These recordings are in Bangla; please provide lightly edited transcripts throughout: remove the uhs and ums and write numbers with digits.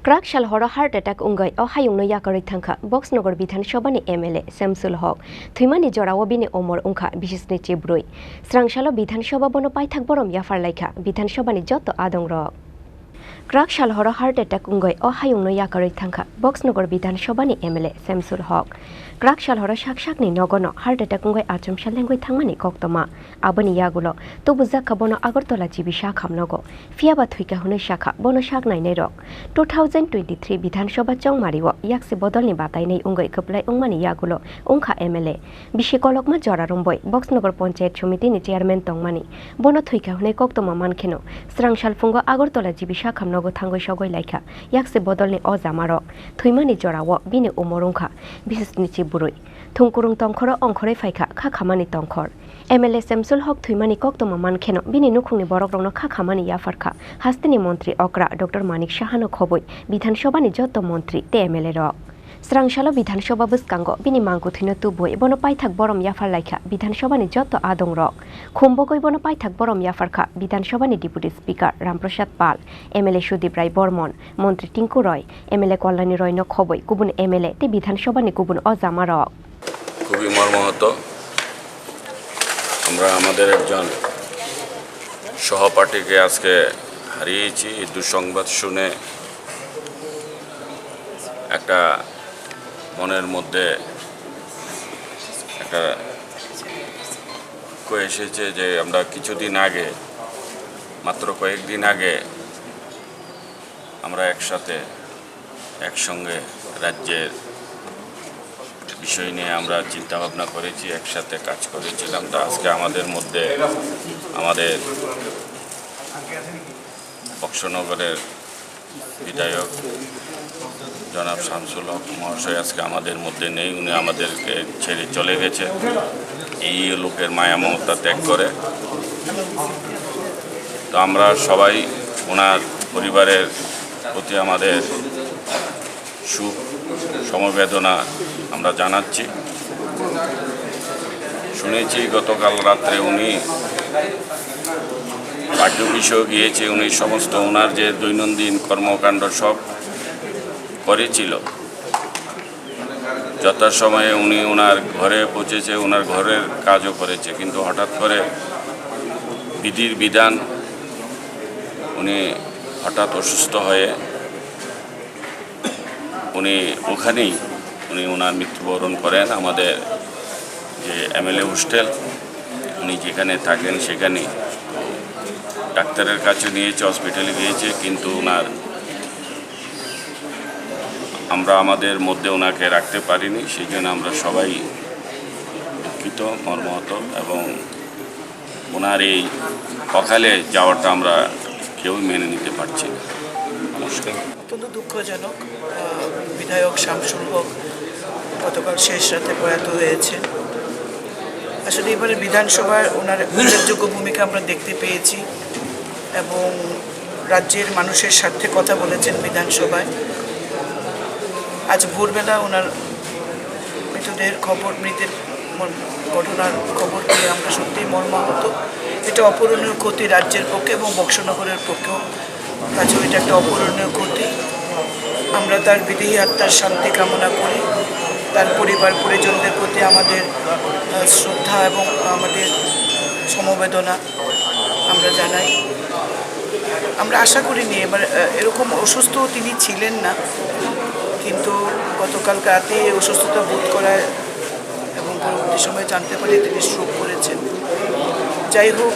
Khorang horo heart attack wngwi Hayungno Yakarwi Thangkha Boxanagar Bidhan Sabhani MLA Samsul Haque Thumani Jorawo bini omor ungkha bishisni chibrui Srangshalo Bidhan Sabha bono paithak borom yafar laikha Bidhan Sabhani joto adong rok Khorang horo heart attack wngwi Hayungno Yakarwi Thangkha Boxanagar Bidhan Sabhani MLA Samsul Haque Khorang horo shakshakni nogono heart attack wngwi achom shalengwi thangmani koktoma aboni yagulo tobu jakha bono agartala jibi shakha nogo fiaba thuika hunai shakha bono shaknai nei rok 2023 Bidhan Sabha chongmariwo yakse bodolni batainai wngwi koplai ungmani yagulo ungkha MLA bishi kolokma jora romboi Boxanagar Panchayat Samitini chairman tongmani bono thuika hunai koktoma mankheno Srangshal fungo agartala jibi shakha nogo thangoi sogoi laikha yakse bodolni ojamarok thuimani jorawo bini umorungkha bisisni chiburui thungkurung tongkhoro ongkhore faikha kha khamani tongkhor MLA Samsul Haque thumani koktoma mankheno bini nukhungni borokrokno kha khamani yafarkha hastini mantri okra Dr Manik Sahano khoboi Bidhan Sabhani joto mantri te MLA rok Srangshalo Bidhan Sabha buskango bini mangku thino tuboi bono paithak borom yafar laikha Bidhan Sabhani joto adong rok khumbogoi bono paithak borom yafarkha Bidhan Sabhani Deputy Speaker Ramprasad Pal MLA Sudip Rai Bormon Mantri Tinku Roy MLA Kollani Roy no khoboi kubun MLA te Bidhan Sabhani kubun ojama rok খুবই মর্মাহত আমরা আমাদের একজন সহপাঠীকে আজকে হারিয়েছি এই দুঃসংবাদ শুনে একটা মনের মধ্যে একটা এসেছে যে আমরা কিছুদিন আগে মাত্র কয়েকদিন আগে আমরা একসঙ্গে রাজ্যের বিষয় নিয়ে আমরা চিন্তা ভাবনা করেছি একসাথে কাজ করেছিলাম তা আজকে আমাদের মধ্যে আমাদের বক্সনগরের বিধায়ক জনাব শামসুল হক মহাশয় আজকে আমাদের মধ্যে নেই উনি আমাদেরকে ছেড়ে চলে গেছে এই লোকের মায়া মমতা ত্যাগ করে তো আমরা সবাই ওনার পরিবারের প্রতি আমাদের সুখ সমবেদনা আমরা জানাচ্ছি শুনেছি গতকাল রাত্রে উনি পার্টি অফিসেও গিয়েছে উনি সমস্ত ওনার যে দৈনন্দিন কর্মকাণ্ড সব করেছিল যথাসময়ে উনি ওনার ঘরে পৌঁছেছে ওনার ঘরের কাজও করেছে কিন্তু হঠাৎ করে বিধির বিধান উনি হঠাৎ অসুস্থ হয়ে উনি ওখানেই ওনার মৃত্যুবরণ করেন আমাদের যে MLA হোস্টেল উনি যেখানে থাকেন সেখানেই ডাক্তারের কাছে নিয়েছে হসপিটালে গিয়েছে কিন্তু আমরা আমাদের মধ্যে ওনাকে রাখতে পারিনি সেই জন্য আমরা সবাই দুঃখিত মর্মাহত এবং ওনার এই অকালে যাওয়াটা আমরা কেউই মেনে নিতে পারছি না নমস্কার অত্যন্ত দুঃখজনক বিধায়ক শামসুল হক গতকাল শেষ রাতে প্রয়াত হয়েছে আসলে এবারে বিধানসভার ওনার উল্লেখযোগ্য ভূমিকা আমরা দেখতে পেয়েছি এবং রাজ্যের মানুষের স্বার্থে কথা বলেছেন বিধানসভায় আজ ভোরবেলা ওনার মৃতের ঘটনার খবর পেয়ে আমরা সত্যিই মর্মাহত এটা অপূরণীয় ক্ষতি রাজ্যের পক্ষে এবং বক্সনগরের পক্ষেও কাছে এটা একটা অপূরণীয় ক্ষতি আমরা তার বিদেহী আত্মার শান্তি কামনা করি তার পরিবার পরিজনদের প্রতি আমাদের শ্রদ্ধা এবং আমাদের সমবেদনা আমরা জানাই আমরা আশা করিনি এবার এরকম অসুস্থ তিনি ছিলেন না কিন্তু গতকাল রাতে অসুস্থতা বোধ করায় এবং পরবর্তী সময়ে জানতে পারি তিনি স্ট্রোক করেছেন যাই হোক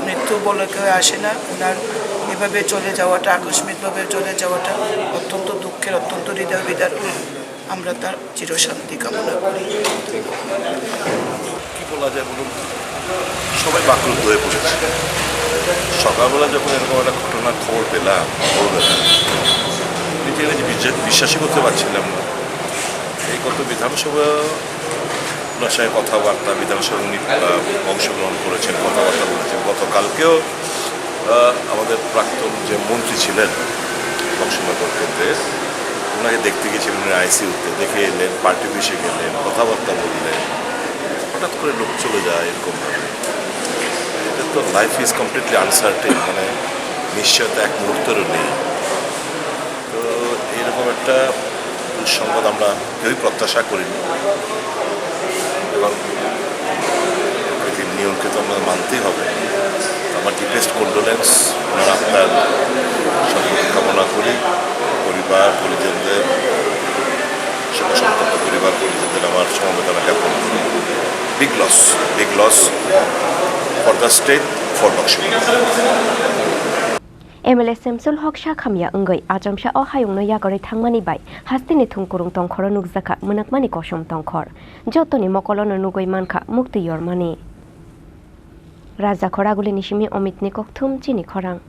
মৃত্যু বলে কেউ আসে না ওনার এভাবে চলে যাওয়াটা আকস্মিকভাবে চলে যাওয়াটা অত্যন্ত দুঃখের অত্যন্ত হৃদয় বিদার আমরা তার চিরশান্তি কামনা করি কি বলা যায় বলুন সবাই বাকরুদ্ধ হয়ে পড়েছে সকালবেলা যখন এরকম একটা ঘটনার খবর পেলাম নিজে বিশ্বাসই করতে পারছিলাম না এই গত বিধানসভা ওনার সঙ্গে কথাবার্তা বিধানসভা উনি অংশগ্রহণ করেছেন কথাবার্তা বলেছেন গতকালকেও আমাদের প্রাক্তন যে মন্ত্রী ছিলেন বক্সনগর কেন্দ্রের ওনাকে দেখতে গেছিলেন উনি ICUতে দেখে এলেন পার্টি অফিসে গেলেন কথাবার্তা বললেন হঠাৎ করে লোক চলে যায় এরকমভাবে এটা তো লাইফ ইজ কমপ্লিটলি আনসার্টেন মানে নিশ্চয়তা এক মুহূর্তেরও নেই তো একটা দুঃসংবাদ আমরা কেউই প্রত্যাশা করিনি এবং নিয়মকে তো আমরা মানতেই হবে। আমার ডিপেস্ট কন্ডোলেন্স, ওনার আত্মার সদ্গতি কামনা করি। পরিবার পরিজনদের, শোকসন্তপ্ত পরিবার পরিজনদের আমার সমবেদনা জ্ঞাপন করি। Big loss for the state, for Boxanagar. MLA Samsul Haque Shakhamya wngwi ajamsha o Hayungno Yakarwi thangmani bai hastini thungkurung tongkhor nukjaka munakmani kosom tongkhor jotoni mokolono nugui mankha mukti yormani Raja Khoraguli Nishimi Omit Nikok Thum Chini Khorang